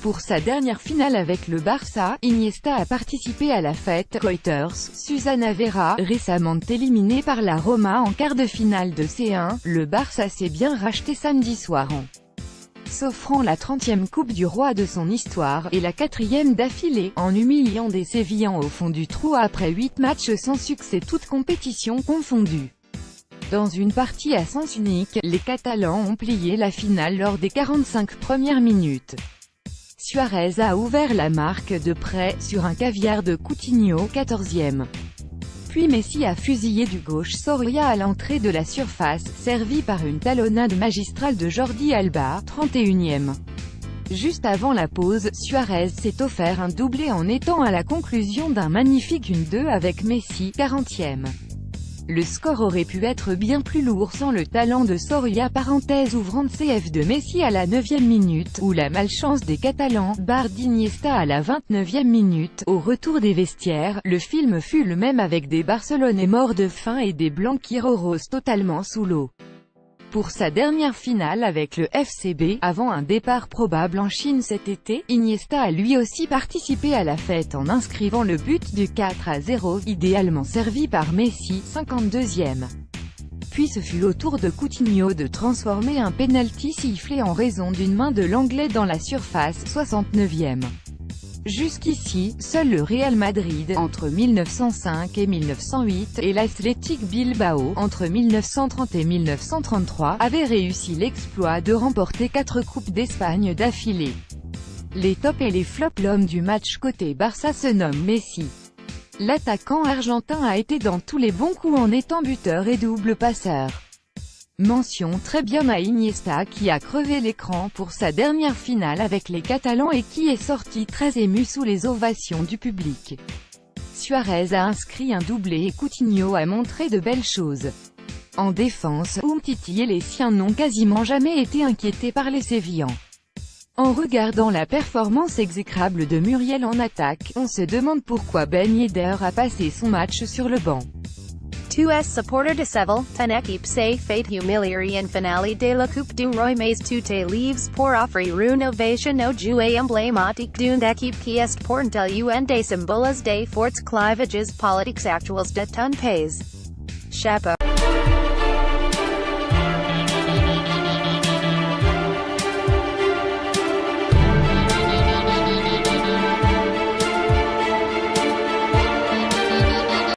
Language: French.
Pour sa dernière finale avec le Barça, Iniesta a participé à la fête. Reuters, Susana Vera, récemment éliminée par la Roma en quart de finale de C1, le Barça s'est bien racheté samedi soir en s'offrant la 30e Coupe du Roi de son histoire, et la 4e d'affilée, en humiliant des Sévillans au fond du trou après 8 matchs sans succès toutes compétitions confondues. Dans une partie à sens unique, les Catalans ont plié la finale lors des 45 premières minutes. Suarez a ouvert la marque de près, sur un caviar de Coutinho, 14e. Puis Messi a fusillé du gauche Soria à l'entrée de la surface, servi par une talonnade magistrale de Jordi Alba, 31e. Juste avant la pause, Suarez s'est offert un doublé en étant à la conclusion d'un magnifique 1-2 avec Messi, 40e. Le score aurait pu être bien plus lourd sans le talent de Soria ouvrant CF de Messi à la 9e minute, ou la malchance des Catalans, barre d'Iniesta à la 29e minute. Au retour des vestiaires, le film fut le même avec des Barcelonais morts de faim et des Blanquiroros totalement sous l'eau. Pour sa dernière finale avec le FCB, avant un départ probable en Chine cet été, Iniesta a lui aussi participé à la fête en inscrivant le but du 4-0, idéalement servi par Messi, 52e. Puis ce fut au tour de Coutinho de transformer un penalty sifflé en raison d'une main de l'Anglais dans la surface, 69e. Jusqu'ici, seul le Real Madrid, entre 1905 et 1908, et l'Athletic Bilbao, entre 1930 et 1933, avaient réussi l'exploit de remporter 4 Coupes d'Espagne d'affilée. Les tops et les flops. L'homme du match côté Barça se nomme Messi. L'attaquant argentin a été dans tous les bons coups en étant buteur et double passeur. Mention très bien à Iniesta qui a crevé l'écran pour sa dernière finale avec les Catalans et qui est sorti très ému sous les ovations du public. Suarez a inscrit un doublé et Coutinho a montré de belles choses. En défense, Umtiti et les siens n'ont quasiment jamais été inquiétés par les Sévillans. En regardant la performance exécrable de Muriel en attaque, on se demande pourquoi Ben Yedder a passé son match sur le banc. 2S supporter de Seville, ten équipe se fait humilier en finale de la Coupe du Roi mais toutes leaves pour offrir une ovation au joueur emblématique d'une équipe qui est pour un des symboles des forts clivages politiques actuels de ton pays. Chapeau.